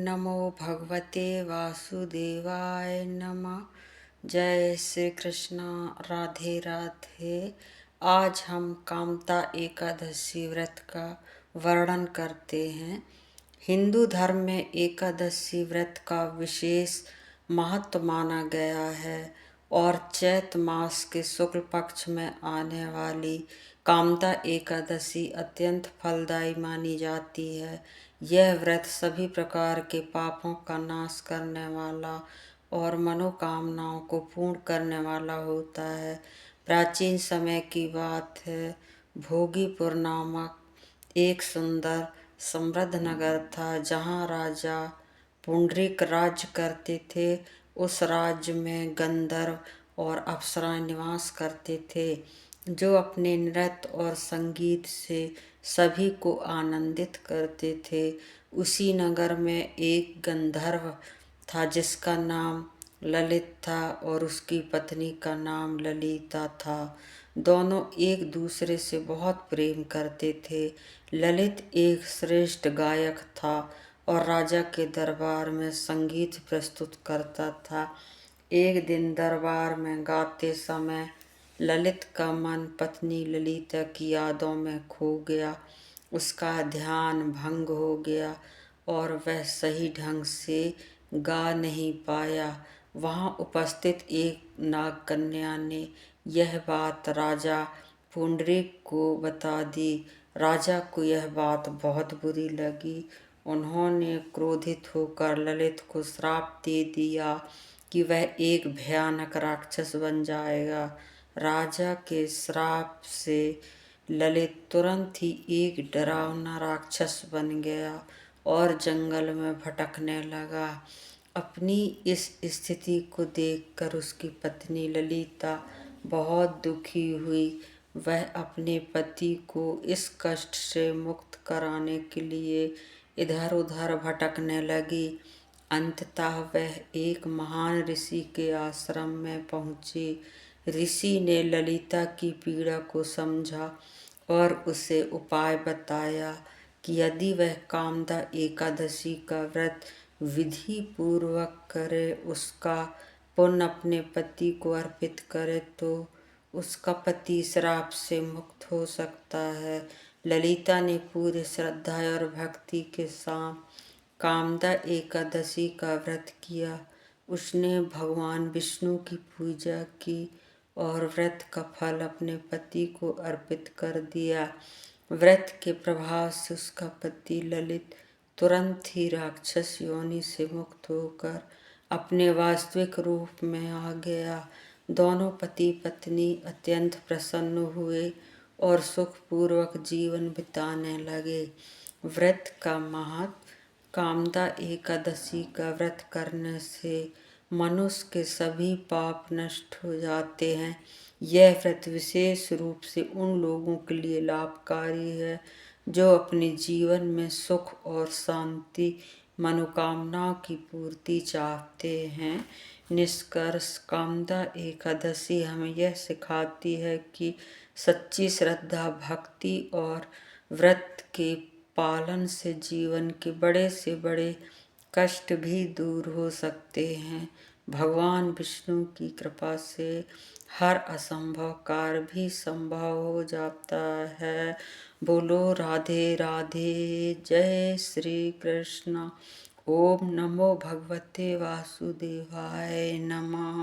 नमो भगवते वासुदेवाय नमः। जय श्री कृष्ण। राधे राधे। आज हम कामता एकादशी व्रत का वर्णन करते हैं। हिंदू धर्म में एकादशी व्रत का विशेष महत्व माना गया है और चैत मास के शुक्ल पक्ष में आने वाली कामता एकादशी अत्यंत फलदायी मानी जाती है। यह व्रत सभी प्रकार के पापों का नाश करने वाला और मनोकामनाओं को पूर्ण करने वाला होता है। प्राचीन समय की बात है, भोगीपुर नामक एक सुंदर समृद्ध नगर था जहाँ राजा पुंडरीक राज्य करते थे। उस राज्य में गंधर्व और अप्सराएं निवास करते थे जो अपने नृत्य और संगीत से सभी को आनंदित करते थे। उसी नगर में एक गंधर्व था जिसका नाम ललित था और उसकी पत्नी का नाम ललिता था। दोनों एक दूसरे से बहुत प्रेम करते थे। ललित एक श्रेष्ठ गायक था और राजा के दरबार में संगीत प्रस्तुत करता था। एक दिन दरबार में गाते समय ललित का मन पत्नी ललिता की यादों में खो गया। उसका ध्यान भंग हो गया और वह सही ढंग से गा नहीं पाया। वहाँ उपस्थित एक नाग कन्या ने यह बात राजा पुंडरीक को बता दी। राजा को यह बात बहुत बुरी लगी। उन्होंने क्रोधित होकर ललित को श्राप दे दिया कि वह एक भयानक राक्षस बन जाएगा। राजा के श्राप से ललित तुरंत ही एक डरावना राक्षस बन गया और जंगल में भटकने लगा। अपनी इस स्थिति को देखकर उसकी पत्नी ललिता बहुत दुखी हुई। वह अपने पति को इस कष्ट से मुक्त कराने के लिए इधर उधर भटकने लगी। अंततः वह एक महान ऋषि के आश्रम में पहुंची। ऋषि ने ललिता की पीड़ा को समझा और उसे उपाय बताया कि यदि वह कामदा एकादशी का व्रत विधि पूर्वक करे, उसका पुण्य अपने पति को अर्पित करे तो उसका पति श्राप से मुक्त हो सकता है। ललिता ने पूरी श्रद्धा और भक्ति के साथ कामदा एकादशी का व्रत किया। उसने भगवान विष्णु की पूजा की और व्रत का फल अपने पति को अर्पित कर दिया। व्रत के प्रभाव से उसका पति ललित तुरंत ही राक्षस योनि से मुक्त होकर अपने वास्तविक रूप में आ गया। दोनों पति पत्नी अत्यंत प्रसन्न हुए और सुखपूर्वक जीवन बिताने लगे। व्रत का महत्व। कामदा एकादशी का व्रत करने से मनुष्य के सभी पाप नष्ट हो जाते हैं। यह व्रत विशेष रूप से उन लोगों के लिए लाभकारी है जो अपने जीवन में सुख और शांति, मनोकामनाओं की पूर्ति चाहते हैं। निष्कर्ष, कामदा एकादशी हमें यह सिखाती है कि सच्ची श्रद्धा, भक्ति और व्रत के पालन से जीवन के बड़े से बड़े कष्ट भी दूर हो सकते हैं। भगवान विष्णु की कृपा से हर असंभव कार्य भी संभव हो जाता है। बोलो राधे राधे। जय श्री कृष्ण। ओम नमो भगवते वासुदेवाय नमः।